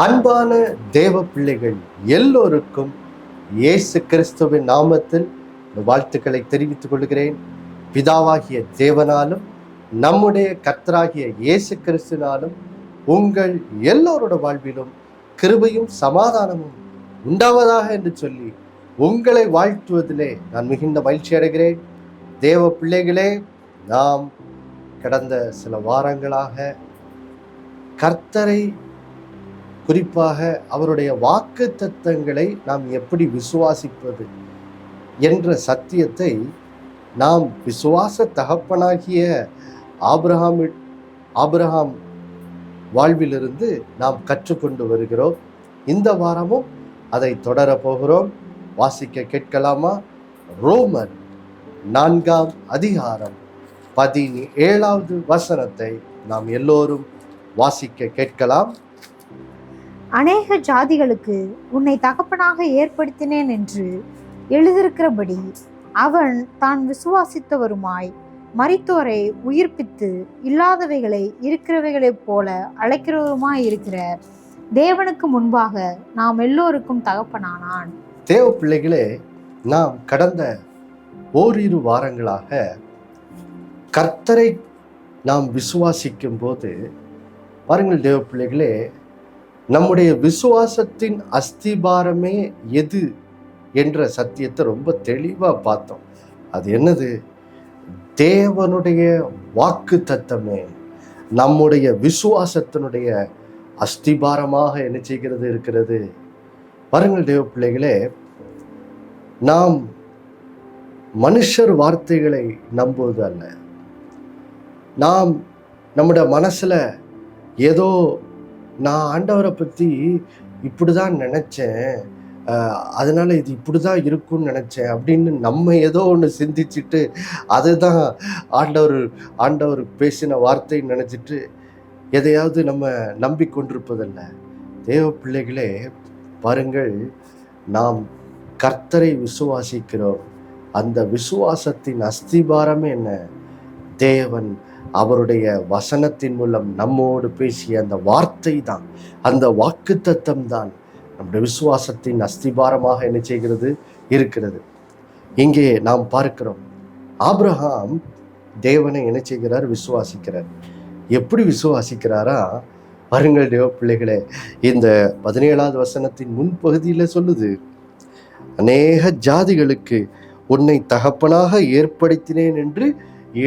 அன்பான தேவ பிள்ளைகள் எல்லோருக்கும் இயேசு கிறிஸ்துவின் நாமத்தில் வாழ்த்துக்களை தெரிவித்துக் கொள்கிறேன். பிதாவாகிய தேவனாலும் நம்முடைய கர்த்தராகிய இயேசு கிறிஸ்துவினாலும் உங்கள் எல்லோரோட வாழ்விலும் கிருபையும் சமாதானமும் உண்டாவதாக என்று சொல்லி உங்களை வாழ்த்துவதிலே நான் மிகுந்த மகிழ்ச்சி அடைகிறேன். தேவ பிள்ளைகளே, நாம் கடந்த சில வாரங்களாக கர்த்தரை, குறிப்பாக அவருடைய வாக்குத்தத்தங்களை நாம் எப்படி விசுவாசிப்பது என்ற சத்தியத்தை நாம் விசுவாச தகப்பனாகிய ஆபிரகாம் வாழ்விலிருந்து நாம் கற்றுக்கொண்டு வருகிறோம். இந்த வாரமும் அதை தொடர போகிறோம். வாசிக்க கேட்கலாமா? ரோமர் 4ஆம் அதிகாரம் 17வது வசனத்தை நாம் எல்லோரும் வாசிக்க கேட்கலாம். அநேக ஜாதிகளுக்கு உன்னை தகப்பனாக ஏற்படுத்தினேன் என்று எழுதியிருக்கிறபடி அவன் தான் விசுவாசித்தவருமாய் மரித்தோரை உயிர்ப்பித்து இல்லாதவைகளை இருக்கிறவைகளைப் போல அழைக்கிறவருமாய் இருக்கிற தேவனுக்கு முன்பாக நாம் எல்லோருக்கும் தகப்பனானான். தேவ பிள்ளைகளே, நாம் கடந்த ஓரிரு வாரங்களாக கர்த்தரை நாம் விசுவாசிக்கும் போது பாருங்கள் தேவ பிள்ளைகளே, நம்முடைய விசுவாசத்தின் அஸ்திபாரமே எது என்ற சத்தியத்தை ரொம்ப தெளிவாக பார்த்தோம். அது என்னது? தேவனுடைய வாக்கு தத்தமே நம்முடைய விசுவாசத்தினுடைய அஸ்திபாரமாக என்ன செய்கிறது இருக்கிறது. பாருங்கள் தேவ பிள்ளைகளே, நாம் மனுஷர் வார்த்தைகளை நம்புவது அல்ல. நாம் நம்முடைய மனசுல ஏதோ நான் ஆண்டவரை பற்றி இப்படி தான் நினச்சேன், அதனால இது இப்படி தான் இருக்கும்னு நினச்சேன் அப்படின்னு நம்ம ஏதோ ஒன்று சிந்திச்சுட்டு அதுதான் ஆண்டவர் பேசின வார்த்தைன்னு நினச்சிட்டு எதையாவது நம்ம நம்பிக்கொண்டிருப்பதில்லை. தேவ பிள்ளைகளே, பாருங்கள், நாம் கர்த்தரை விசுவாசிக்கிறோம். அந்த விசுவாசத்தின் அஸ்திபாரமே என்ன? தேவன் அவருடைய வசனத்தின் மூலம் நம்மோடு பேசிய அந்த வார்த்தை தான், அந்த வாக்குத்தத்தம் தான் நம்முடைய விசுவாசத்தின் அஸ்திபாரமாக என்ன செய்கிறது இருக்கிறது. இங்கே நாம் பார்க்கிறோம், ஆபிரகாம் தேவனை என்ன செய்கிறார்? விசுவாசிக்கிறார். எப்படி விசுவாசிக்கிறாரா? பாருங்கள் தேவ பிள்ளைகளே, இந்த 17வது வசனத்தின் முன்பகுதியில் சொல்லுது, அநேக ஜாதிகளுக்கு உன்னை தகப்பனாக ஏற்படுத்தினேன் என்று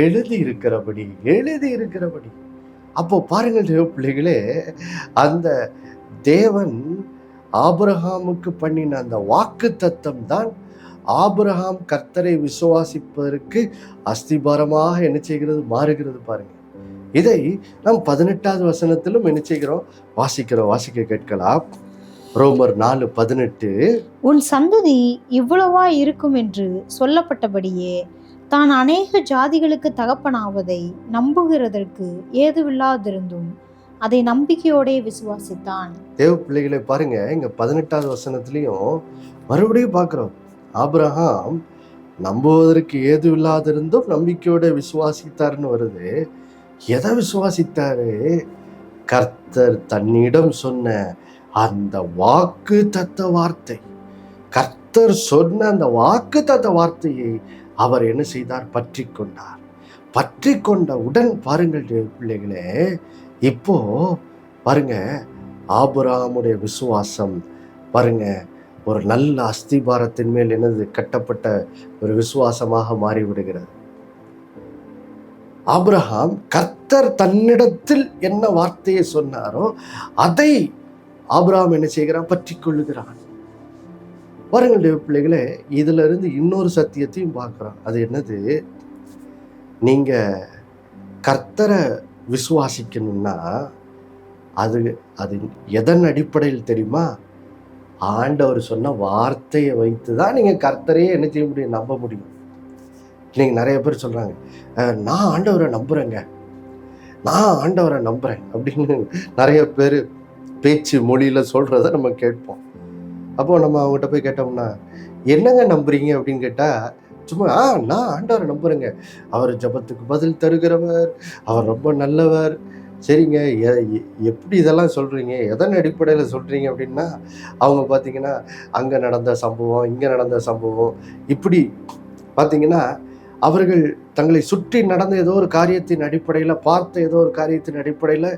எழுதி இருக்கிறபடி. அப்போ பாருங்கள் தேவ பிள்ளைகளே, அந்த தேவன் ஆபிரகாமுக்கு பண்ணின அந்த வாக்கு தத்தம் தான் ஆபிரகாம் கர்த்தரை விசுவாசிப்பதற்கு அஸ்திபாரமாக என்ன செய்கிறது? மாறுகிறது. பாருங்க, இதை நாம் 18வது வசனத்திலும் என்ன செய்கிறோம்? வாசிக்க கேட்கலாம். ரோமர் 4:18, உன் சந்ததி இவ்வளவா இருக்கும் என்று சொல்லப்பட்டபடியே தான் அநேக ஜாதிகளுக்கு தகப்பனாவதை நம்புகிறதற்கு ஏதுவில்லாதிருந்தும் அதை நம்பிக்கையோட விசுவாசித்தான். தேவ பிள்ளைகளை பாருங்க, இங்க 18வது வசனத்திலையும் மறுபடியும் பார்க்கிறோம், ஆபிரகாம் நம்புவதற்கு ஏதுவில்லாதிருந்தும் நம்பிக்கையோட விசுவாசித்தார்னு வருது. எதை விசுவாசித்தாரு? கர்த்தர் தன்னிடம் சொன்ன அந்த வாக்கு தத்த வார்த்தை, கர்த்தர் சொன்ன அந்த வாக்கு தத்த வார்த்தையை அவர் என்ன செய்தார்? பற்றி கொண்டவுடன் பாருங்கள் பிள்ளைகளே, இப்போ பாருங்க, ஆபிரகாமுடைய விசுவாசம் பாருங்க ஒரு நல்ல அஸ்திபாரத்தின் மேல் என்னது? கட்டப்பட்ட ஒரு விசுவாசமாக மாறிவிடுகிறது. ஆபிரகாம் கர்த்தர் தன்னிடத்தில் என்ன வார்த்தையை சொன்னாரோ அதை ஆபிரகாம் என்ன செய்கிறான்? பற்றி கொள்ளுகிறான். பாருங்கள் தேவ பிள்ளைகளே, இதுல இருந்து இன்னொரு சத்தியத்தையும் பார்க்கிறோம். அது என்னது? நீங்க கர்த்தரை விசுவாசிக்கணும்னா அது எதன் அடிப்படையில் தெரியுமா? ஆண்டவர் சொன்ன வார்த்தையை வைத்து தான் நீங்க கர்த்தரையே என்ன செய்ய முடியும்? நம்ப முடியும். நீங்க நிறைய பேர் சொல்றாங்க, நான் ஆண்டவரை நம்புறேன் அப்படின்னு நிறைய பேர் பேச்சு மொழியில சொல்றத நம்ம கேட்போம். அப்போ நம்ம அவங்ககிட்ட போய் கேட்டோம்னா, என்னங்க நம்புறீங்க அப்படின்னு கேட்டா, சும்மா நான் ஆண்டவரை நம்புறேங்க, அவர் ஜபத்துக்கு பதில் தருகிறவர், அவர் ரொம்ப நல்லவர், சரிங்க, எப்படி இதெல்லாம் சொல்கிறீங்க, எதன் அடிப்படையில் சொல்கிறீங்க அப்படின்னா, அவங்க பார்த்தீங்கன்னா அங்கே நடந்த சம்பவம், இங்கே நடந்த சம்பவம், இப்படி பார்த்தீங்கன்னா அவர்கள் தங்களை சுற்றி நடந்த ஏதோ ஒரு காரியத்தின் அடிப்படையில், பார்த்த ஏதோ ஒரு காரியத்தின் அடிப்படையில்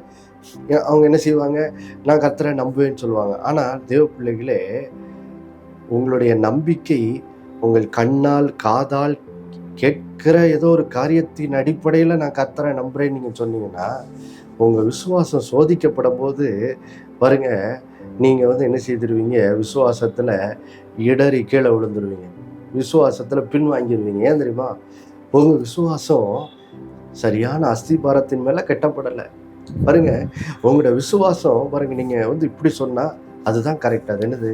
அவங்க என்ன செய்வாங்க, நான் கர்த்தரை நம்புவேன்னு சொல்லுவாங்க. ஆனால் தேவ பிள்ளைகளே, உங்களுடைய நம்பிக்கை உங்கள் கண்ணால் காதால் கேட்கிற ஏதோ ஒரு காரியத்தின் அடிப்படையில் நான் கர்த்தரை நம்புறேன்னு நீங்கள் சொன்னீங்கன்னா, உங்கள் விசுவாசம் சோதிக்கப்படும் போது பாருங்க, நீங்கள் என்ன செய்திருவீங்க, விசுவாசத்தில் இடறி கீழே விழுந்துருவீங்க, விசுவாசத்தில் பின்வாங்கிடுவீங்க. ஏன் தெரியுமா? உங்கள் விசுவாசம் சரியான அஸ்திபாரத்தின் மேலே கட்டப்படலை. பாருங்க, உங்களோட விசுவாசம் பாருங்க, நீங்கள் இப்படி சொன்னால் அதுதான் கரெக்ட். அது என்னது,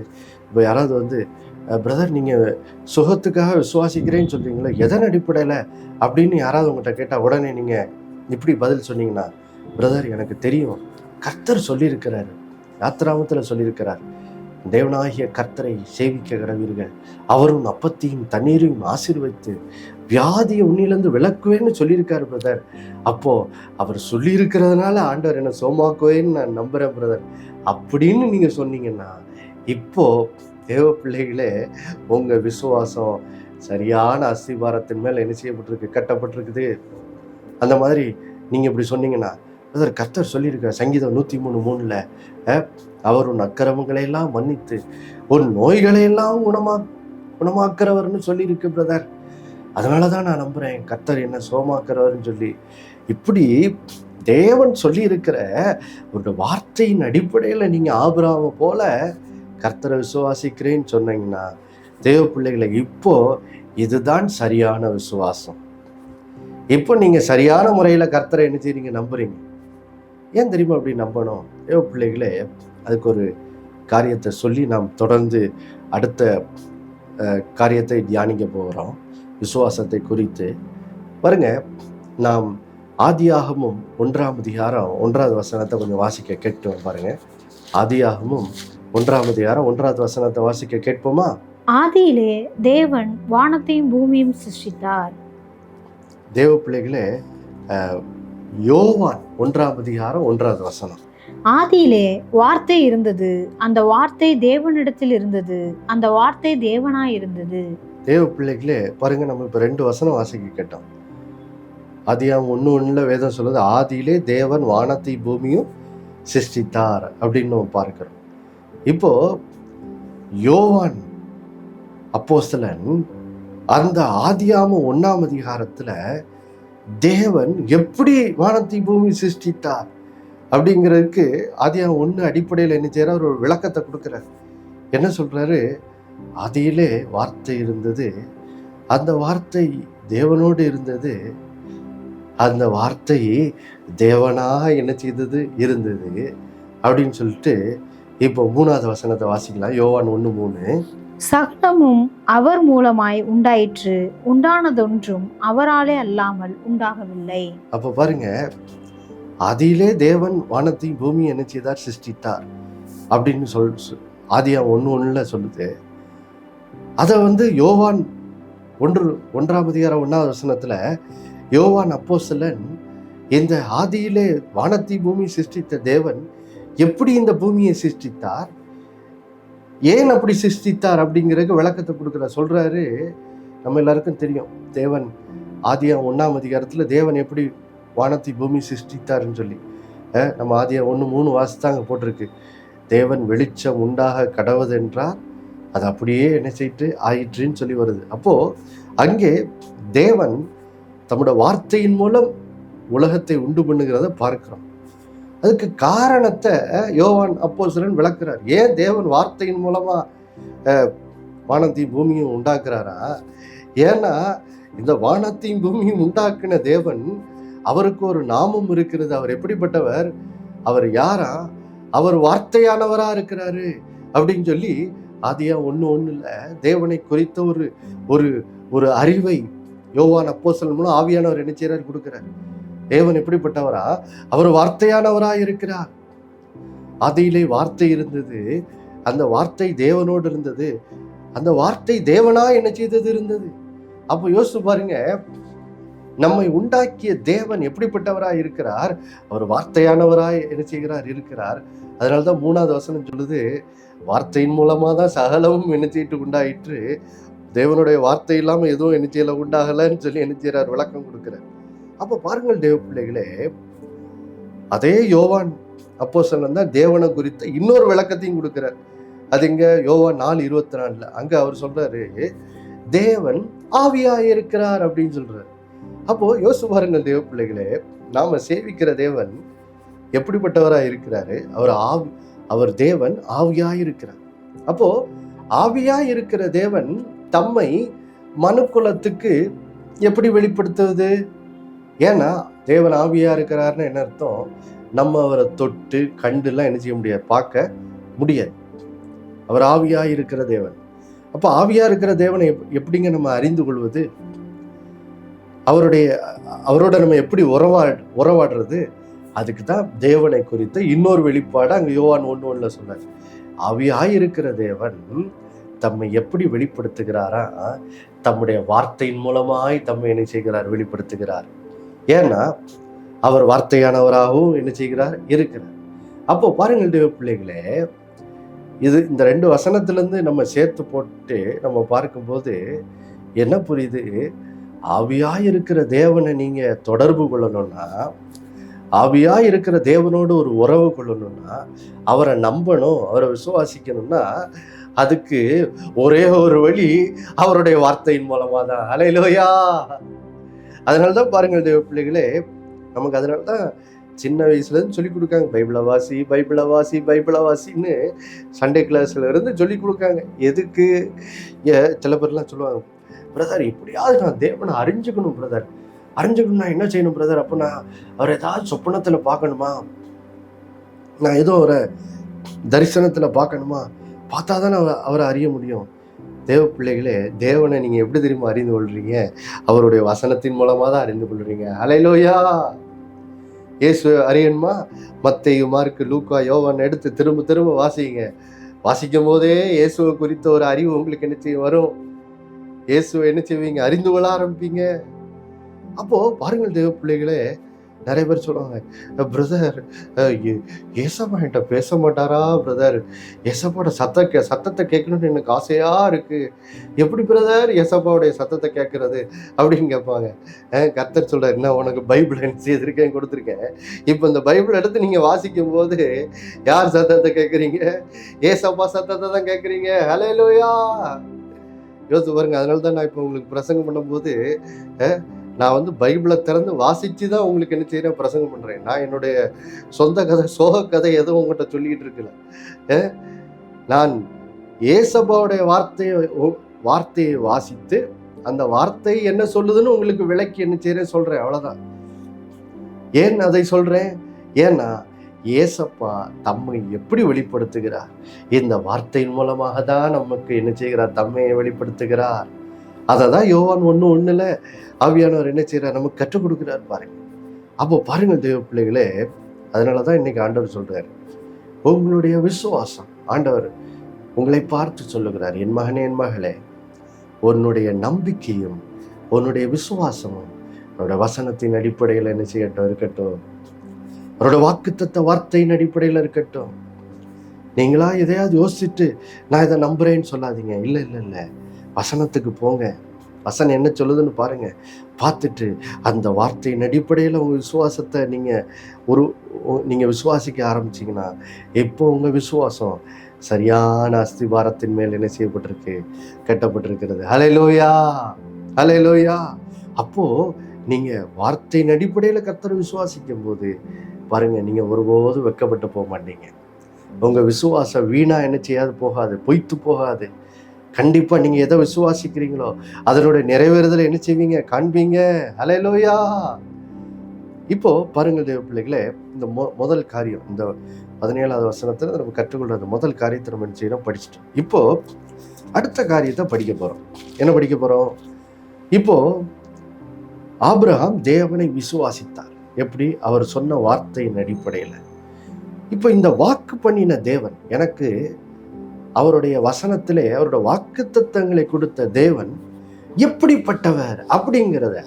இப்போ யாராவது பிரதர் நீங்கள் சுகத்துக்காக விசுவாசிக்கிறேன்னு சொல்கிறீங்களா, எதன் அடிப்படையில் அப்படின்னு யாராவது உங்கள்கிட்ட கேட்டால் உடனே நீங்கள் இப்படி பதில் சொன்னீங்கன்னா, பிரதர் எனக்கு தெரியும், கர்த்தர் சொல்லியிருக்கிறார், யாத்திராமத்தில் சொல்லியிருக்கிறார், தேவனாகிய கர்த்தரை சேவிக்க கடவீர்கள், அவரும் அப்பத்தையும் தண்ணீரையும் ஆசீர்வதித்து வியாதியை உன்னிலிருந்து விளக்குவேன்னு சொல்லியிருக்காரு பிரதர். அப்போது அவர் சொல்லியிருக்கிறதுனால ஆண்டவர் என்னை சோமாக்குவேன்னு நான் நம்புகிறேன் பிரதர் அப்படின்னு நீங்கள் சொன்னீங்கன்னா, இப்போது தேவ பிள்ளைகளே, உங்கள் விசுவாசம் சரியான அஸ்திபாரத்தின் மேலே என்ன செய்யப்பட்டிருக்கு, கட்டப்பட்டிருக்குது. அந்த மாதிரி நீங்கள் இப்படி சொன்னீங்கன்னா, பிரதர் கர்த்தர் சொல்லியிருக்கார் சங்கீதம் 103:3 அவர் உன் அக்கிரமங்களையெல்லாம் மன்னித்து உன் நோய்களையெல்லாம் குணமாக்குறவர்னு சொல்லியிருக்கு பிரதர், அதனால தான் நான் நம்புகிறேன் கர்த்தர் என்ன சோமாக்குறவர்னு சொல்லி. இப்படி தேவன் சொல்லியிருக்கிற ஒரு வார்த்தையின் அடிப்படையில் நீங்கள் ஆபிரகாமை போல கர்த்தரை விசுவாசிக்கிறேன்னு சொன்னீங்கன்னா, தேவ பிள்ளைகளை, இப்போ இதுதான் சரியான விசுவாசம். இப்போ நீங்கள் சரியான முறையில் கர்த்தரை என்ன செய்றீங்க, நம்புறீங்க. ஏன் தெரியுமா அப்படி நம்பணும்? தேவ பிள்ளைகளே, அதுக்கு ஒரு காரியத்தை சொல்லி நாம் தொடர்ந்து அடுத்த காரியத்தை தியானிக்க போகிறோம், விசுவாசத்தை குறித்து. பாருங்க, நாம் ஆதியாகமும் 1ஆம் அதிகாரம் 1வது வசனத்தை கொஞ்சம் வாசிக்க கேட்போம். பாருங்க, ஆதியாகமும் 1ஆம் அதிகாரம் 1வது வசனத்தை வாசிக்க கேட்போமா? ஆதியிலே தேவன் வானத்தையும் பூமியும் சிருஷ்டித்தார். தேவ பிள்ளைகளே, யோவான் 1ஆம் அதிகாரம் 1வது வசனம். ஆதியிலே வார்த்தை இருந்தது, அந்த வார்த்தை தேவனிடத்தில் இருந்தது, அந்த வார்த்தை தேவனாய் இருந்தது. தேவ பிள்ளைகளே, பாருங்க, நம்ம இப்போ 2 வசனம் வாசிக்க கேட்டோம். ஆதியாகமம் 1:1 வேதம் சொல்லுது, ஆதியிலே தேவன் வானத்தை பூமியும் சிருஷ்டித்தார் அப்படின்னு நம்ம பார்க்கிறோம். இப்போ யோவான் அப்போஸ்தலன் அந்த ஆதியாகமம் 1ஆம் அதிகாரத்தில் தேவன் எப்படி வானத்தை பூமி சிருஷ்டித்தார் அப்படிங்கிறதுக்கு ஆதியாகமம் 1 அடிப்படையில் என்ன செய்யறார், ஒரு விளக்கத்தை கொடுக்குறார். என்ன சொல்றாரு, ஆதியிலே வார்த்தை இருந்தது, அந்த வார்த்தை தேவனோடு இருந்தது, அந்த வார்த்தை தேவனாக என்ன செய்தது, இருந்தது அப்படின்னு சொல்லிட்டு. இப்போ 3வது வசனத்தை வாசிக்கலாம். யோவான் 1:3. சகலமும் அவர் மூலமாய் உண்டாயிற்று, உண்டானதொன்றும் அவராலே அல்லாமல் உண்டாகவில்லை. அப்போ பாருங்க, ஆதியிலே தேவன் வானத்தையும் பூமி என்ன செய்தார், சிருஷ்டித்தார் அப்படின்னு ஆதியாகமம் 1:1 சொல்லுது. அதை யோவான் 1ஆம் அதிகாரம் 1வது வசனத்துல யோவான் அப்போஸ்தலன் இந்த ஆதியிலே வானத்தை பூமி சிருஷ்டித்த தேவன் எப்படி இந்த பூமியை சிருஷ்டித்தார், ஏன் அப்படி சிருஷ்டித்தார் அப்படிங்கிறதுக்கு விளக்கத்தை கொடுக்குற சொல்றாரு. நம்ம எல்லாருக்கும் தெரியும், தேவன் ஆதியாகமம் 1ஆம் அதிகாரத்தில் தேவன் எப்படி வானத்தை பூமி சிருஷ்டித்தார்ன்னு சொல்லி. நம்ம ஆதியாகமம் 1:3 வாசித்தாங்க போட்டிருக்கு, தேவன் வெளிச்சம் உண்டாக கடவுதென்றார், அது அப்படியே என்ன செய்து ஆயிற்றுன்னு சொல்லி வருது. அப்போ அங்கே தேவன் தம்முடைய வார்த்தையின் மூலம் உலகத்தை உண்டு பண்ணுகிறத பார்க்கிறோம். அதுக்கு காரணத்தை யோவான் அப்போஸ்தலன் விளக்குறார். ஏன் தேவன் வார்த்தையின் மூலமா வானத்தையும் பூமியும் உண்டாக்குறாரா? ஏன்னா இந்த வானத்தையும் பூமியும் உண்டாக்குன தேவன், அவருக்கு ஒரு நாமம் இருக்கிறது. அவர் எப்படிப்பட்டவர், அவர் யாரா, அவர் வார்த்தையானவரா இருக்கிறாரு அப்படின்னு சொல்லி ஆதியாகமம் 1:1 தேவனை குறித்த ஒரு ஒரு அறிவை யோவான் அப்போஸ்தலன் மூலம் ஆவியானவர் என்ன செய்றார், கொடுக்கிறார். தேவன் எப்படிப்பட்டவரா, அவர் வார்த்தையானவரா இருக்கிறார். ஆதியிலே வார்த்தை இருந்தது, அந்த வார்த்தை தேவனோடு இருந்தது, அந்த வார்த்தை தேவனா என்ன செய்தது இருந்தது. அப்போ யோசிச்சு பாருங்க, நம்மை உண்டாக்கிய தேவன் எப்படிப்பட்டவராய் இருக்கிறார்? அவர் வார்த்தையானவராய் என்ன செய்கிறார்? இருக்கிறார். அதனால்தான் 3வது வசனம் சொல்லுது, வார்த்தையின் மூலமா தான் சகலமும் என்ன செய்யிட்டு உண்டாயிற்று, தேவனுடைய வார்த்தை இல்லாம எதுவும் என்ன செய்யல உண்டாகலன்னு சொல்லி என்ன செய்யறார்? விளக்கம் கொடுக்கிறார். அப்ப பாருங்கள் தேவ பிள்ளைகளே, அதே யோவான் அப்போஸ்தலன் தான் தேவனை குறித்த இன்னொரு விளக்கத்தையும் கொடுக்கிறார். அது இங்க யோவான் 4:24 அங்க அவர் சொல்றாரு, தேவன் ஆவியாயிருக்கிறார் அப்படின்னு சொல்றாரு. அப்போ யோசிச்சு பாருங்கள் தேவ பிள்ளைகளே, நாம சேவிக்கிற தேவன் எப்படிப்பட்டவராய் இருக்கிறாரு? அவர் தேவன் ஆவியாயிருக்கிறார். அப்போ ஆவியாயிருக்கிற தேவன் தம்மை மனுக்குலத்துக்கு எப்படி வெளிப்படுத்துவது? ஏன்னா தேவன் ஆவியா இருக்கிறாருன்னு என்ன அர்த்தம்? நம்ம அவரை தொட்டு கண்டுலாம் என்ன செய்ய முடியாது, பார்க்க முடியாது. அவர் ஆவியா இருக்கிற தேவன். அப்ப ஆவியா இருக்கிற தேவனை எப்படிங்க நம்ம அறிந்து கொள்வது? அவரோட நம்ம எப்படி உறவாடுறது? அதுக்கு தான் தேவனை குறித்த இன்னொரு வெளிப்பாடு அங்க யோவான் 1:1 சொன்னார். ஆவியாயிருக்கிற தேவன் தம்மை எப்படி வெளிப்படுத்துகிறாரா? தம்முடைய வார்த்தையின் மூலமாய் தம்மை என்ன செய்கிறார்? வெளிப்படுத்துகிறார். ஏன்னா அவர் வார்த்தையானவராகவும் என்ன செய்கிறார்? இருக்கிறார். அப்போ பாருங்கள் தேவ பிள்ளைகளே, இந்த 2 வசனத்திலிருந்து நம்ம சேர்த்து போட்டு நம்ம பார்க்கும்போது என்ன புரியுது? ஆவியாய் இருக்கிற தேவனை நீங்க தொடர்பு கொள்ளணும்னா, ஆவியாய் இருக்கிற தேவனோடு ஒரு உறவு கொள்ளணும்னா, அவரை நம்பணும், அவரை விசுவாசிக்கணும்னா, அதுக்கு ஒரே ஒரு வழி அவருடைய வார்த்தையின் மூலமா தான். ஹல்லேலூயா! அதனாலதான் பாருங்கள் தேவ பிள்ளைகளே, நமக்கு அதனாலதான் சின்ன வயசுல இருந்து சொல்லி கொடுக்காங்க, பைபிளை வாசி பைபிளை வாசி பைபிளை வாசின்னு சண்டே கிளாஸ்ல இருந்து சொல்லி கொடுக்காங்க. எதுக்கு? சில பேர்லாம் சொல்லுவாங்க, பிரதர் எப்படியாவது நான் தேவனை அறிஞ்சுக்கணும் பிரதர், அறிஞ்சுக்கணும்னா என்ன செய்யணும் பிரதர்? அப்போ நான் அவர் ஏதாவது சொப்பனத்துல பார்க்கணுமா, நான் ஏதோ ஒரு தரிசனத்துல பார்க்கணுமா, பார்த்தாதான் அவரை அறிய முடியும். தேவ பிள்ளைகளே, தேவனை நீங்க எப்படி தெரியுமா அறிந்து கொள்றீங்க? அவருடைய வசனத்தின் மூலமா தான் அறிந்து கொள்றீங்க. ஹல்லேலூயா! இயேசு அறியணுமா? மத்தேயு, மார்க்கு, லூக்கா, யோவான் எடுத்து திரும்ப திரும்ப வாசிங்க. வாசிக்கும் போதே இயேசுவை குறித்த ஒரு அறிவு உங்களுக்கு என்ன செய்ய வரும்? இயேசுவை என்ன செய்வீங்க? அறிந்து கொள்ள ஆரம்பிப்பீங்க. அப்போ பாருங்கள் தேவ பிள்ளைகளே, நிறைய பேர் சொல்லுவாங்க, பிரதர் ஏசப்பா என்கிட்ட பேச மாட்டாரா பிரதர்? ஏசப்பாவோட சத்தத்தை கேட்கணும்னு எனக்கு ஆசையா இருக்கு. எப்படி பிரதர் ஏசப்பாவுடைய சத்தத்தை கேட்கறது அப்படின்னு கேட்பாங்க. கர்த்தர் சொல்றாரு, என்ன உனக்கு பைபிள் என்ன செய்திருக்கேன், கொடுத்துருக்கேன். இப்போ இந்த பைபிள் எடுத்து நீங்க வாசிக்கும் போது யார் சத்தத்தை கேட்குறீங்க? ஏசப்பா சத்தத்தை தான் கேட்குறீங்க. ஹல்லேலூயா! யோசிச்சு பாருங்க. அதனால தான் நான் இப்போ உங்களுக்கு பிரசங்கம் பண்ணும்போது நான் பைபிளை திறந்து வாசிச்சு தான் உங்களுக்கு என்ன செய்யறேன்? பிரசங்கம் பண்றேன். நான் என்னுடைய சொந்த கதை, சோக கதை எதுவும் உங்கள்கிட்ட சொல்லிக்கிட்டு இருக்கல. நான் ஏசப்பாவுடைய வார்த்தையை வாசித்து அந்த வார்த்தை என்ன சொல்லுதுன்னு உங்களுக்கு விளக்கி என்ன செய்யறேன் சொல்றேன், அவ்வளவுதான். ஏன் அதை சொல்றேன்? ஏன்னா ஏசப்பா தம்மை எப்படி வெளிப்படுத்துகிறார்? இந்த வார்த்தையின் மூலமாக தான் நமக்கு என்ன செய்கிறார்? தம்மையை வெளிப்படுத்துகிறார். அதை தான் யோவான் 1:1 ஆவியானவர் என்ன செய்யறார்? நமக்கு கற்றுக் கொடுக்கிறார் பாருங்க. அப்போ பாருங்கள் தேவ பிள்ளைகளே, அதனாலதான் இன்னைக்கு ஆண்டவர் சொல்றாரு, உங்களுடைய விசுவாசம், ஆண்டவர் உங்களை பார்த்து சொல்லுகிறார், என் மகனே என் மகளே, உன்னுடைய நம்பிக்கையும் உன்னுடைய விசுவாசமும் அவருடைய வசனத்தின் அடிப்படையில் என்ன செய்யட்டும், இருக்கட்டும். அவரோட வாக்குத்தத்த வார்த்தையின் அடிப்படையில் இருக்கட்டும். நீங்களா எதையாவது யோசிச்சுட்டு நான் இதை நம்புறேன்னு சொல்லாதீங்க. இல்லை இல்லை இல்லை, வசனத்துக்கு போங்க. வசனம் என்ன சொல்லுதுன்னு பாருங்க. பார்த்துட்டு அந்த வார்த்தையின் அடிப்படையில் உங்கள் விசுவாசத்தை நீங்கள் விசுவாசிக்க ஆரம்பிச்சிங்கன்னா, எப்போ உங்கள் விசுவாசம் சரியான அஸ்திபாரத்தின் மேல் என்ன செய்யப்பட்டிருக்கு? கட்டப்பட்டிருக்கிறது. ஹல்லேலூயா! ஹல்லேலூயா! அப்போ நீங்க வார்த்தையின் அடிப்படையில் கர்த்தரை விசுவாசிக்கும் போது பாருங்க, நீங்க ஒருபோதும் வெட்கப்பட்டு போக மாட்டீங்க. உங்க விசுவாசம் வீணா என்ன செய்யாது போகாது, பொய்த்து போகாது. கண்டிப்பா நீங்க எதை விசுவாசிக்கிறீங்களோ அதனுடைய நிறைவேறுதலை என்ன செய்வீங்க? காண்பீங்க. ஹல்லேலூயா! இப்போ பாருங்கள் தேவ பிள்ளைகளே, இந்த முதல் காரியம், இந்த 17வது வசனத்துல நம்ம கற்றுக்கொள்றது முதல் காரியத்தை நம்ம என்ன செய்யணும்? படிச்சுட்டோம். இப்போ அடுத்த காரியத்தை படிக்க போறோம். என்ன படிக்க போறோம்? இப்போ ஆபிரகாம் தேவனை விசுவாசித்தார். எப்படி? அவர் சொன்ன வார்த்தையின் அடிப்படையில். இப்போ இந்த வாக்கு பண்ணின தேவன், எனக்கு அவருடைய வசனத்திலே அவருடைய வாக்குத்தத்தங்களை கொடுத்த தேவன் எப்படிப்பட்டவர் அப்படிங்கிறத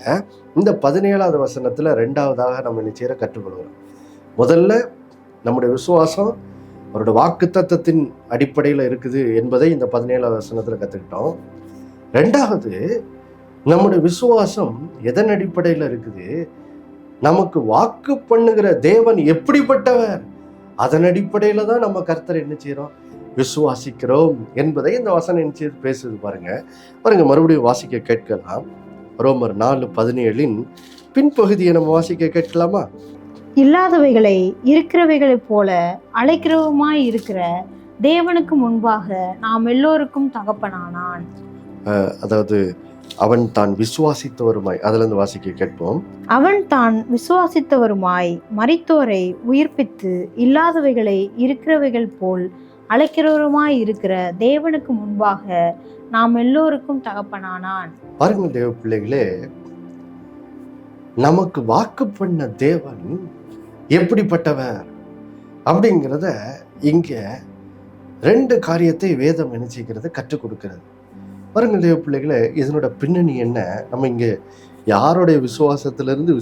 இந்த 17வது வசனத்துல 2வதாக நம்ம நிச்சயம் கற்றுக்கொள்கிறோம். முதல்ல நம்முடைய விசுவாசம் அவரோட வாக்கு தத்தத்தின் அடிப்படையில் இருக்குது என்பதை இந்த 17வது வசனத்துல கற்றுக்கிட்டோம். 2வது, நம்முடைய விசுவாசம் எதன் அடிப்படையில் இருக்குது? நமக்கு வாக்கு பண்ணுகிற தேவன் எப்படிப்பட்டவர், அதன் அடிப்படையில தான் நம்ம கர்த்தரை என்ன செய்யறோம், விசுவாசிக்கிறோம் என்பதை இந்த வசனம் என்ன செய்து பேசுது பாருங்க. மறுபடியும் வாசிக்க கேட்கலாம். ரோமர் 4:17 பின்பகுதியை நம்ம வாசிக்க கேட்கலாமா? இல்லாதவைகளை இருக்கிறவைகளைப் போல அழைக்கிறவுமாய் இருக்கிற தேவனுக்கு முன்பாக நாம் எல்லோருக்கும் தகப்பனானான். அதாவது அவன் தான் விசுவாசித்தவருமாய், அதுல இருந்து வாசிக்க கேட்போம். அவன் தான் விசுவாசித்தவருமாய் மரித்தோரை உயிர்ப்பித்து இல்லாதவைகளை இருக்கிறவைகள் போல் அழைக்கிறவருமாய் இருக்கிற தேவனுக்கு முன்பாக நாம் எல்லோருக்கும் தகப்பனானான். பாருங்கள் தேவ பிள்ளைகளே, நமக்கு வாக்கு பண்ண தேவன் எப்படிப்பட்டவர் அப்படிங்கிறத இங்க 2 காரியத்தை வேதம் நினைச்சுக்கிறது கற்றுக் கொடுக்கிறது. பாருங்கள் தேவ பிள்ளைகளே, இதனோட பின்னணி என்ன? நம்ம இங்க யாருடைய விசுவாசத்திலிருந்து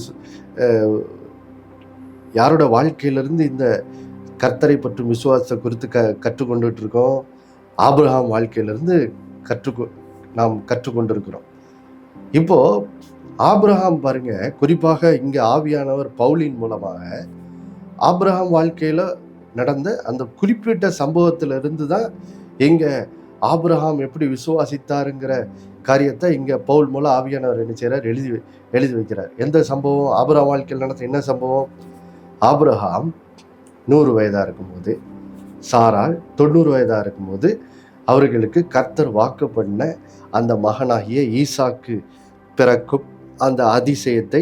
யாரோட வாழ்க்கையிலிருந்து இந்த கர்த்தரை பற்றும் விசுவாசத்தை குறித்து கற்றுக்கொண்டுட்டு இருக்கோம்? ஆபிரகாம் வாழ்க்கையிலிருந்து நாம் கற்றுக்கொண்டிருக்கிறோம். இப்போ ஆபிரகாம் பாருங்க, குறிப்பாக இங்க ஆவியானவர் பவுலின் மூலமாக ஆபிரகாம் வாழ்க்கையில நடந்த அந்த குறிப்பிட்ட சம்பவத்திலிருந்து தான் இங்க ஆபிரகாம் எப்படி விசுவாசித்தாருங்கிற காரியத்தை இங்க பவுல் மூலம் ஆவியானவர் என்ன செய்யறார், எழுதி வைக்கிறார். எந்த சம்பவம்? ஆபிரகாம் வாழ்க்கையில் நடந்த என்ன சம்பவம்? ஆபிரகாம் 100 வயதா இருக்கும்போது, சாராள் 90 வயதா இருக்கும்போது அவர்களுக்கு கர்த்தர் வாக்கு பண்ண அந்த மகனாகிய ஈசாக்கு பிறக்கும் அந்த அதிசயத்தை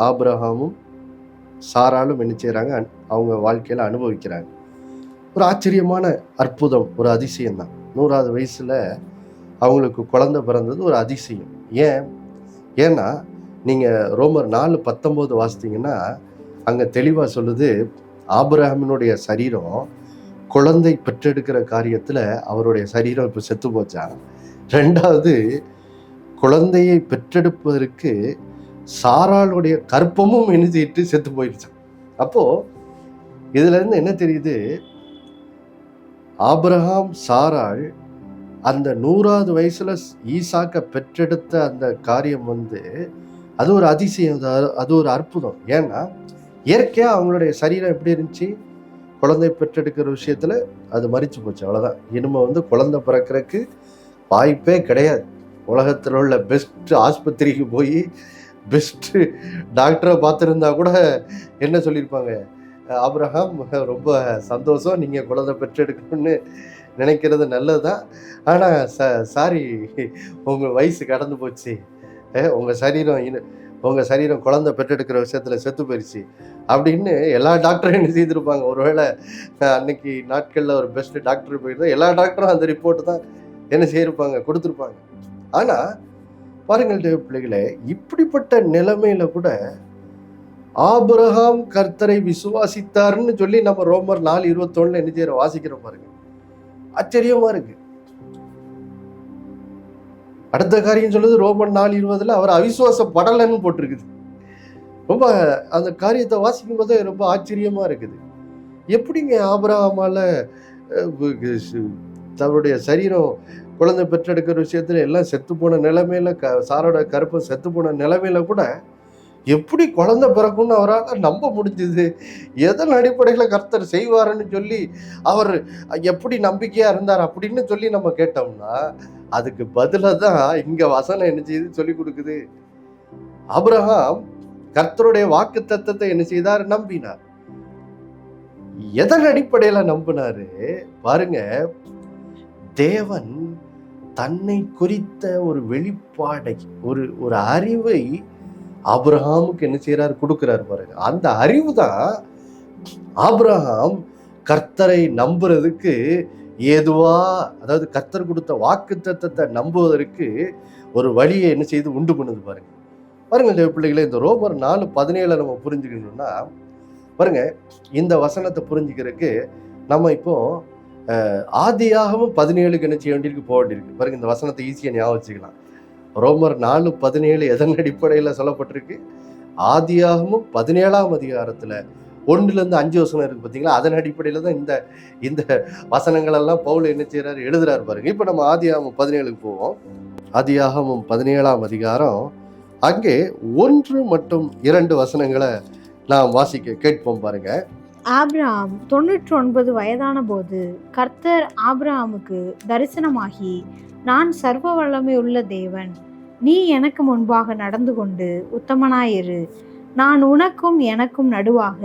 ஆபிரகாமும் சாராளும் என்ன செய்யறாங்க, அவங்க வாழ்க்கையில அனுபவிக்கிறாங்க. ஒரு ஆச்சரியமான அற்புதம், ஒரு அதிசயம் தான். 100வது வயசுல அவங்களுக்கு குழந்தை பிறந்தது ஒரு அதிசயம். ஏன்னா நீங்க ரோமர் 4:19 வாசித்தீங்கன்னா அங்க தெளிவா சொல்லுது, ஆபிரகாமினுடைய சரீரம் குழந்தை பெற்றெடுக்கிற காரியத்துல அவருடைய சரீரம் இப்ப செத்து போச்சா. 2வது, குழந்தையை பெற்றெடுப்பதற்கு சாராளுடைய கற்பமும் இணைஞ்சிட்டு செத்து போயிடுச்சான். அப்போ இதுல இருந்து என்ன தெரியுது, ஆபிரகாம் சாராள் அந்த 100வது வயசுல ஈசாக்க பெற்றெடுத்த அந்த காரியம் அது ஒரு அதிசயம், அது ஒரு அற்புதம். ஏன்னா இயற்கையா அவங்களுடைய சரீரம் எப்படி இருந்துச்சு, குழந்தை பெற்றெடுக்கிற விஷயத்துல அது மரிச்சு போச்சு, அவ்வளவுதான். இனிமே குழந்தை பிறக்கிறதுக்கு வாய்ப்பே கிடையாது. உலகத்தில் உள்ள பெஸ்ட் ஆஸ்பத்திரிக்கு போய் பெஸ்ட் டாக்டரை பார்த்துருந்தா கூட என்ன சொல்லியிருப்பாங்க, ஆபிரகாம் ரொம்ப சந்தோஷம், நீங்கள் குழந்தை பெற்றெடுக்கணும்னு நினைக்கிறது நல்லதுதான், ஆனால் சாரி உங்கள் வயசு கடந்து போச்சு, உங்கள் சரீரம் குழந்தை பெற்றெடுக்கிற விஷயத்தில் செத்து போயிடுச்சு அப்படின்னு எல்லா டாக்டரும் என்ன செய்திருப்பாங்க. ஒருவேளை அன்னைக்கு நாட்களில் ஒரு பெஸ்ட் டாக்டர் போயிருந்தா எல்லா டாக்டரும் அந்த ரிப்போர்ட் தான் என்ன செய்திருப்பாங்க, கொடுத்துருப்பாங்க. ஆனால் பாருங்கள் தேவ பிள்ளைகளே, இப்படிப்பட்ட நிலைமையில கூட ஆபிரகாம் கர்த்தரை விசுவாசித்தார்னு சொல்லி நம்ம ரோமர் 4:21 என்ன செய்யறோம், வாசிக்கிறோம் பாருங்க. ஆச்சரியமா இருக்கு. அடுத்த காரியம் சொல்லுது ரோமர் 4:20 அவர் அவிசுவாசப்படலைன்னு போட்டிருக்குது. ரொம்ப அந்த காரியத்தை வாசிக்கும் போதே ரொம்ப ஆச்சரியமா இருக்குது. எப்படிங்க ஆபிரகாமால தன்னுடைய சரீரம் குழந்தை பெற்றெடுக்கிற விஷயத்துல எல்லாம் செத்து போன நிலைமையில, சாரோட கருப்பை செத்து போன நிலைமையில கூட எப்படி குழந்தை பிறக்கும்னு அவரால் நம்ப முடிஞ்சது? எதன் அடிப்படையில் கர்த்தர் செய்வாருன்னு சொல்லி அவர் எப்படி நம்பிக்கையா இருந்தார் அப்படின்னு சொல்லி நம்ம கேட்டோம்னா அதுக்கு பதிலாக தான் இங்க வசனம் என்ன செய்து சொல்லி கொடுக்குது. ஆபிரகாம் கர்த்தருடைய வாக்கு தத்தத்தை என்ன செய்தார், நம்பினார். எதன் அடிப்படையில நம்பினாரு பாருங்க, தேவன் தன்னை குறித்த ஒரு வெளிப்பாடை, ஒரு அறிவை ஆபிரகாமுக்கு என்ன செய்யறாரு, கொடுக்கிறாரு பாருங்க. அந்த அறிவு தான் ஆபிரகாம் கர்த்தரை நம்புறதுக்கு ஏதுவா, அதாவது கர்த்தர் கொடுத்த வாக்கு தத்தத்தை நம்புவதற்கு ஒரு வழியை என்ன செய்து உண்டு பண்ணுது பாருங்க. பாருங்க பிள்ளைகளை, இந்த ரோமர் 4:17 நம்ம புரிஞ்சுக்கணும்னா பாருங்க, இந்த வசனத்தை புரிஞ்சுக்கிறதுக்கு நம்ம இப்போ ஆதியாகமம் 17 என்ன செய்ய வேண்டியிருக்கு, போக வேண்டியிருக்கு பாருங்க. இந்த வசனத்தை ஈஸியா ஞாபகம் வச்சுக்கலாம். ரோமர் 4:17 எதன் அடிப்படையில் சொல்லப்பட்டிருக்கு? ஆதியாகமும் 17ஆம் அதிகாரத்துல 1-5 வசனம் இருக்கு பார்த்தீங்களா? அதன் அடிப்படையில் தான் இந்த இந்த வசனங்கள் எல்லாம் பவுல் என்ன செய்யறாரு, எழுதுறாரு பாருங்க. இப்போ நம்ம ஆதியாகமம் 17க்கு போவோம். ஆதியாகமம் 17ஆம் அதிகாரம், அங்கே 1 மற்றும் 2 வசனங்களை நாம் வாசிக்க கேட்போம் பாருங்க. ஆபிரகாம் 99 வயதான போது கர்த்தர் ஆபிரகாமுக்கு தரிசனமாகி, நான் சர்வ வல்லமை உள்ள தேவன், நீ எனக்கு முன்பாக நடந்து கொண்டு உத்தமனாயிரு, நான் உனக்கும் எனக்கும் நடுவாக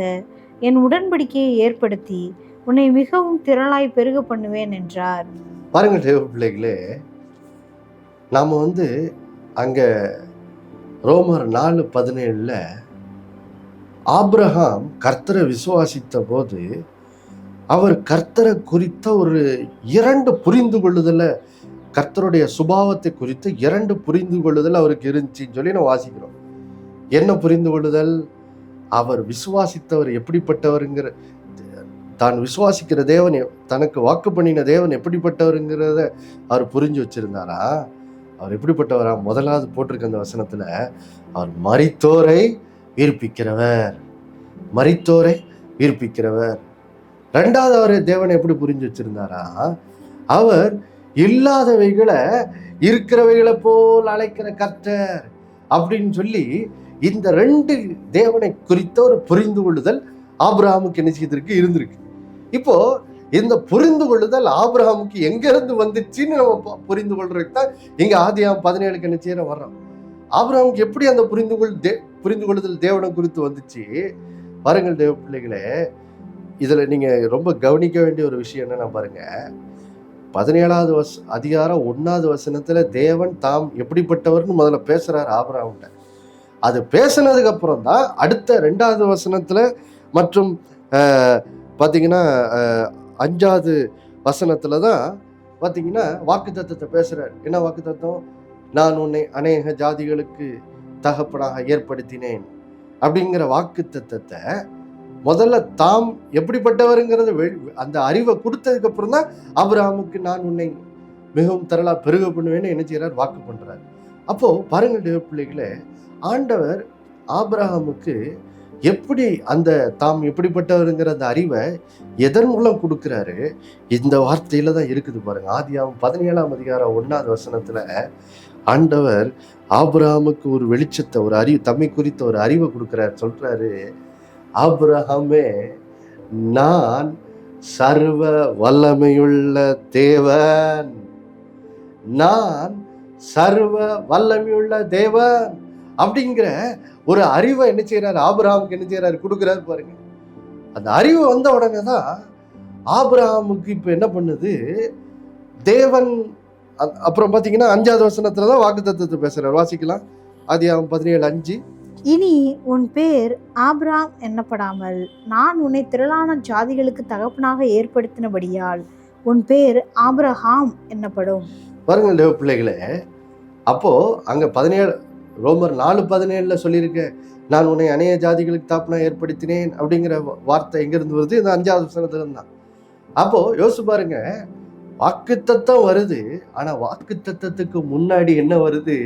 என் உடன்படிக்கையை ஏற்படுத்தி உன்னை மிகவும் திரளாய் பெருக பண்ணுவேன் என்றார். பாருங்க தேவ பிள்ளைகளே, நாம அங்க ரோமர் 4:17 ஆபிரகாம் கர்த்தரை விசுவாசித்த போது அவர் கர்த்தரை குறித்த ஒரு 2 புரிந்து கொள்ளுதலை, கர்த்தருடைய சுபாவத்தை குறித்து 2 புரிந்து கொள்ளுதல் அவருக்கு இருந்துச்சின்னு சொல்லி நான் வாசிக்கிறோம். என்ன புரிந்து கொள்ளுதல்? அவர் விசுவாசித்தவர் எப்படிப்பட்டவருங்கிற, தான் விசுவாசிக்கிற தேவன், தனக்கு வாக்கு பண்ணின தேவன் எப்படிப்பட்டவருங்கிறத அவர் புரிஞ்சு வச்சிருந்தாரா? அவர் எப்படிப்பட்டவரா? முதலாவது போட்டிருக்க அந்த வசனத்துல, அவர் மரித்தோரை உயிர்ப்பிக்கிறவர், மரித்தோரை உயிர்ப்பிக்கிறவர். 2வது அவர் தேவனை எப்படி புரிஞ்சு வச்சிருந்தாரா? அவர் இல்லாதவைகளை இருக்கிறவைகளை போல் அழைக்கிற கர்த்தர் அப்படின்னு சொல்லி இந்த 2 தேவனை குறித்த ஒரு புரிந்து கொள்ளுதல் ஆபிரகாமுக்கு என்ன செய்திருக்கு, இருந்திருக்கு. இப்போ இந்த புரிந்து கொள்ளுதல் ஆபிரகாமுக்கு எங்க இருந்து வந்துச்சுன்னு நம்ம புரிந்து கொள்றதுக்கு தான் இங்க ஆதியாகமம் 17க்கு என்ன செய்யற வர்றோம். ஆபிரகாமுக்கு எப்படி அந்த புரிந்து கொள்ளுதல் தேவனை குறித்து வந்துச்சு பாருங்கள் தேவ பிள்ளைகளே. இதுல நீங்க ரொம்ப கவனிக்க வேண்டிய ஒரு விஷயம் என்னன்னா பாருங்க, 17வது அதிகாரம் 1வது வசனத்துல தேவன் தாம் எப்படிப்பட்டவர்னு முதல்ல பேசுறாரு ஆபிரகாம்கிட்ட. அது பேசினதுக்கு அப்புறம் தான் அடுத்த 2வது வசனத்துல மற்றும் பாத்தீங்கன்னா 5வது வசனத்துல தான் பாத்தீங்கன்னா வாக்கு தத்தத்தை பேசுறாரு. என்ன வாக்கு தத்தம்? நான் உன்னை அநேக ஜாதிகளுக்கு தகப்பனாக ஏற்படுத்தினேன் அப்படிங்கிற வாக்கு தத்தத்தை முதல்ல தாம் எப்படிப்பட்டவருங்கிறத அந்த அறிவை கொடுத்ததுக்கு அப்புறம் தான் ஆபிரகாமுக்கு நான் உன்னை மிகவும் திரளா பெருக பண்ணுவேன்னு என்ன செய்யறாரு, வாக்கு பண்றாரு. அப்போ பாருங்கள் தேவ பிள்ளைகளே, ஆண்டவர் ஆபிரகாமுக்கு எப்படி அந்த தாம் எப்படிப்பட்டவருங்கிற அந்த அறிவை எதன் மூலம் கொடுக்கிறாரு? இந்த வார்த்தையில தான் இருக்குது பாருங்க. ஆதியாகமம் 17ஆம் அதிகாரம் 1வது வசனத்துல ஆண்டவர் ஆபிரகாமுக்கு ஒரு வெளிச்சத்தை, ஒரு அறிவு, தம்மை குறித்த ஒரு அறிவை கொடுக்கிறார். சொல்றாரு, ஆபிரகாமே, நான் சர்வ வல்லமையுள்ள தேவன், நான் சர்வ வல்லமையுள்ள தேவன் அப்படிங்கிற ஒரு அறிவை என்ன செய்யறாரு, ஆபிரகாமுக்கு என்ன செய்யறாரு, கொடுக்கிறாரு பாருங்க. அந்த அறிவு வந்த உடனே தான் ஆபிரகாமுக்கு இப்ப என்ன பண்ணுது தேவன். அப்புறம் பாத்தீங்கன்னா 5வது வசனத்துலதான் வாக்கு தத்தத்தை பேசுறாரு. வாசிக்கலாம். ஆதியாகமம் 17:5. இனி உன் பேர் ஆபிரகாம் என்னப்படாமல் நான் உன்னை திரளான ஜாதிகளுக்கு தகப்பனாக ஏற்படுத்தினபடியால் உன் பேர் ஆபிரகாம் என்னப்படும். பாருங்கள் தேவ பிள்ளைகளே, அப்போ அங்க 17 ரோமர் 4:17 சொல்லியிருக்க, நான் உன்னை அநேக ஜாதிகளுக்கு தாப்பனா ஏற்படுத்தினேன் அப்படிங்கிற வார்த்தை எங்க இருந்து வருது? இந்த 5வது வசனத்துல இருந்தான். அப்போ யோசிச்சு பாருங்க, வாக்குத்தத்தம் வருது. ஆனா வாக்குத்தத்தத்துக்கு முன்னாடி என்ன வருது?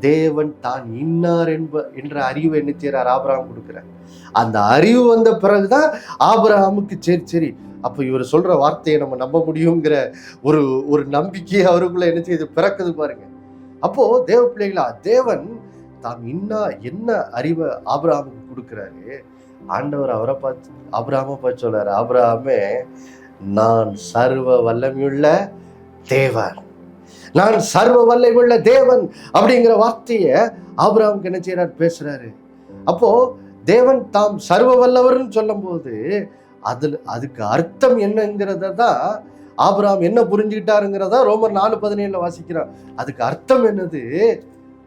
தேவன் தான் இன்னார் என்ற அறிவு என்ன செய்யறார், ஆபிரகாம் கொடுக்கிறார். அந்த அறிவு வந்த பிறகுதான் ஆபிரகாமுக்கு சரி அப்ப இவர் சொல்ற வார்த்தையை நம்ம நம்ப முடியுங்கிற ஒரு நம்பிக்கையை அவருக்குள்ள என்ன செய்யுது, பிறக்குது பாருங்க. அப்போ தேவ பிள்ளைகளா, தேவன் தாம் என்ன அறிவை ஆபிரகாமுக்கு கொடுக்கிறாரு. ஆண்டவர் அவரை பார்த்து ஆபிரகாமை பார்த்து சொல்றாரு, ஆபிரகாமே, நான் சர்வ வல்லமையுள்ள தேவன், நான் சர்வ வல்லமையுள்ள தேவன் அப்படிங்கிற வார்த்தைய ஆபிரகாமுக்கு என்ன செய்யறாரு, பேசுறாரு. அப்போ தேவன் தாம் சர்வ வல்லவர்னு சொல்லும் போது அதுக்கு அர்த்தம் என்னங்கிறத தான் ஆபிரகாம் என்ன புரிஞ்சுக்கிட்டாருங்கிறதா ரோமர் 4:17 வாசிக்கிறான். அதுக்கு அர்த்தம் என்னது?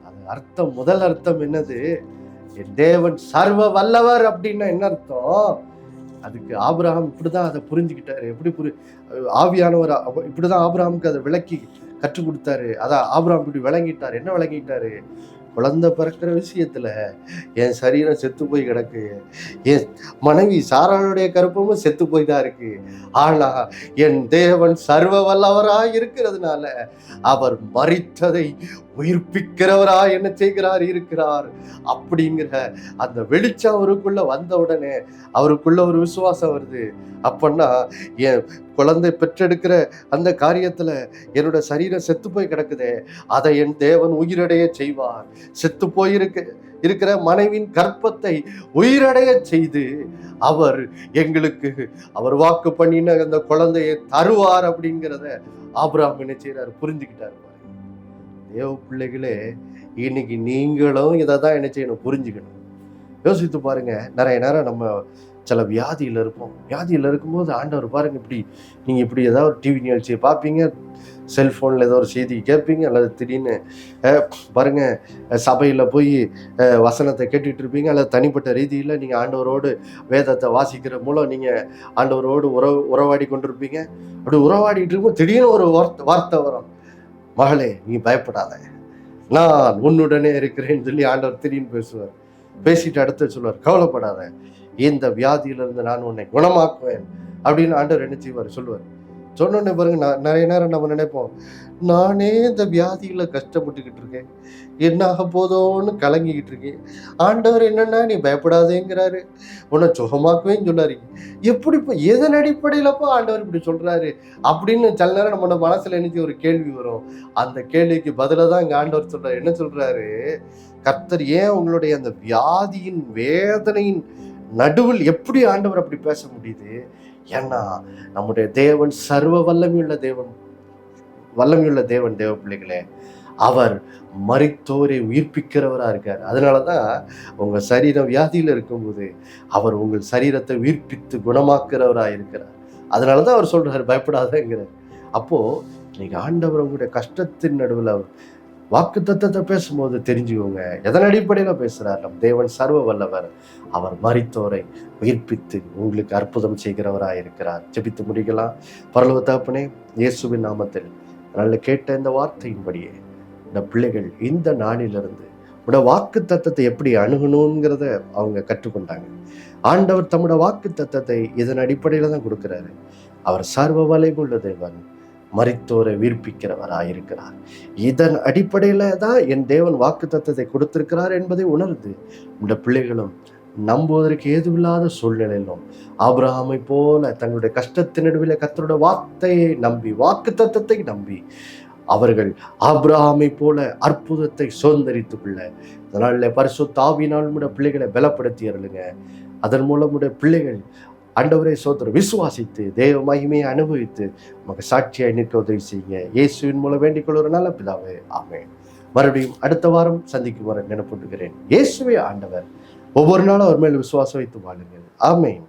அது அர்த்தம், முதல் அர்த்தம் என்னது? என் தேவன் சர்வ வல்லவர் அப்படின்னா என்ன அர்த்தம்? அதுக்கு ஆபிரகாம் இப்படிதான் அதை புரிஞ்சுக்கிட்டாரு. எப்படி ஆவியானவர் இப்படிதான் ஆபிரகாமுக்கு அதை விளக்கி கற்றுக் கொடுத்தாரு. அதான் ஆபிரகாம் இப்படி விளங்கிட்டாரு. என்ன விளங்கிட்டாரு? குழந்தை பிறக்கிற விஷயத்துல என் சரீரம் செத்து போய் கிடக்கு, என் மனைவி சாராளுடைய கருப்பமும் செத்து போய் தான் இருக்கு. ஆனா என் தேவன் சர்வ வல்லவராய் இருக்கிறதுனால அவர் மரித்ததை உயிர்ப்பிக்கிறவராய் என்ன செய்கிறார் இருக்கிறார் அப்படிங்கிற அந்த வெளிச்சம் அவருக்குள்ள வந்த உடனே அவருக்குள்ள ஒரு விசுவாசம் வருது. அப்பன்னா என் குழந்தை பெற்றெடுக்கிற அந்த காரியத்துல என்னோட சரீரம் செத்து போய் கிடக்குதே, அதை என் தேவன் உயிரடைய செய்வார். செத்து இருக்கிற மனைவியின் கர்ப்பத்தை உயிரடைய செய்து அவர் எங்களுக்கு அவர் வாக்கு பண்ணின அந்த குழந்தையை தருவார் அப்படிங்கிறத ஆபிரகாம் என்ன செய்யறாரு, புரிஞ்சுக்கிட்டாரு. தேவ பிள்ளைகளே, இன்னைக்கு நீங்களும் இதை தான் என்ன செய்யணும், புரிஞ்சுக்கணும். யோசித்து பாருங்க, நிறைய நேரம் நம்ம சில வியாதியில் இருப்போம். வியாதியில் இருக்கும்போது ஆண்டவர் பாருங்க, நீங்கள் இப்படி ஏதாவது டிவி நிகழ்ச்சியை பார்ப்பீங்க, செல்ஃபோனில் ஏதோ ஒரு செய்தி கேட்பீங்க, அல்லது திடீர்னு பாருங்க சபையில் போய் வசனத்தை கேட்டுட்டு இருப்பீங்க, அல்லது தனிப்பட்ட ரீதியில் நீங்கள் ஆண்டவரோடு வேதத்தை வாசிக்கிற மூலம் நீங்கள் ஆண்டவரோடு உறவாடி கொண்டிருப்பீங்க. அப்படி உறவாடிட்டு இருக்கும்போது திடீர்னு ஒரு வார்த்தை வரும், மகளே நீ பயப்படாத, நான் உன்னுடனே இருக்கிறேன்னு சொல்லி ஆண்டவர் திடீர்னு பேசுவார். பேசிட்டு அடுத்து சொல்லுவார், கவலைப்படாத, இந்த வியாதியிலிருந்து நான் உன்னை குணமாக்குவேன் அப்படின்னு ஆண்டவர் என்ன செய்வார், சொல்லுவார். சொன்னோடனே பாருங்க, நிறைய நேரம் நம்ம நினைப்போம், நானே இந்த வியாதியில கஷ்டப்பட்டுக்கிட்டு இருக்கேன், என்ன ஆக போதோன்னு கலங்கிக்கிட்டு இருக்கேன், ஆண்டவர் என்னன்னா நீ பயப்படாதேங்கிறாரு, உன்னை சுகமாக்குவேன்னு சொல்லாரு. எப்படி இப்போ எதன் அடிப்படையிலப்போ ஆண்டவர் இப்படி சொல்றாரு அப்படின்னு சில நேரம் நம்ம மனசுல நினைச்சு ஒரு கேள்வி வரும். அந்த கேள்விக்கு பதிலாக தான் இங்க ஆண்டவர் சொல்றாரு. என்ன சொல்றாரு, கர்த்தர் ஏன் உங்களுடைய அந்த வியாதியின் வேதனையின் நடுவில் எப்படி ஆண்டவர் அப்படி பேச முடியுது? ஏன்னா நம்முடைய தேவன் சர்வ வல்லமையுள்ள தேவன். தேவ பிள்ளைகளே, அவர் மரித்தோரை உயிர்ப்பிக்கிறவரா இருக்கார். அதனாலதான் உங்க சரீரம் வியாதியில இருக்கும்போது அவர் உங்கள் சரீரத்தை உயிர்ப்பித்து குணமாக்குறவரா இருக்கிறார். அதனாலதான் அவர் சொல்றாரு பயப்படாதங்கிறார். அப்போ இன்னைக்கு ஆண்டவர் உங்களுடைய கஷ்டத்தின் நடுவில் அவர் வாக்குத்தத்தத்தை பேசும்போது தெரிஞ்சுக்கோங்க எதன் அடிப்படையில பேசுறார். நம் தேவன் சர்வ வல்லவர், அவர் மரித்தோரை உயிர்ப்பித்து உங்களுக்கு அற்புதம் செய்கிறவராக இருக்கிறார். ஜெபித்து முடிக்கலாம். பரலோக தகப்பனே, இயேசுவின் நாமத்தில் நல்ல கேட்ட இந்த வார்த்தையின்படியே இந்த பிள்ளைகள் இந்த நாளிலிருந்து உடைய வாக்கு தத்தத்தை எப்படி அணுகணுங்கிறத அவங்க கற்றுக்கொண்டாங்க. ஆண்டவர் தம்முடைய வாக்கு தத்தத்தை இதன் அடிப்படையில தான் கொடுக்கிறாரு. அவர் சர்வ வல்லமையுள்ள தேவன், மரித்தோரை உயிர்ப்பிக்கிறவராயிருக்கிறார். இதன் அடிப்படையில தான் என் தேவன் வாக்கு தத்தத்தை கொடுத்திருக்கிறார் என்பதை உணர்ந்து இந்த பிள்ளைகளும் நம்புவதற்கு ஏதுவில்லாத சூழ்நிலையிலும் ஆபிரகாமை போல தங்களுடைய கஷ்டத்தின் நடுவில் கர்த்தருடைய வார்த்தையை நம்பி வாக்கு தத்தத்தை நம்பி அவர்கள் ஆபிரகாமை போல அற்புதத்தை சுதந்தரித்துக் கொள்ள அதனால பரிசுத்த ஆவியினால் உடைய பிள்ளைகளை பலப்படுத்தி அருளுங்க. அதன் மூலம் உடைய பிள்ளைகள் ஆண்டவரை சோதர விசுவாசித்து தேவ மகிமையை அனுபவித்து நமக்கு சாட்சியாய் நிற்க உதவி செய்யுங்க. இயேசுவின் மூலம் வேண்டிக் கொள்கிற நல்ல பிதாவே, ஆமென். மறுபடியும் அடுத்த வாரம் சந்திக்கும் வர நினைப்பட்டுகிறேன். இயேசுவே ஆண்டவர். ஒவ்வொரு நாளும் அவர் மேல் விசுவாசம் வைத்து வாழுங்கள். ஆமென்.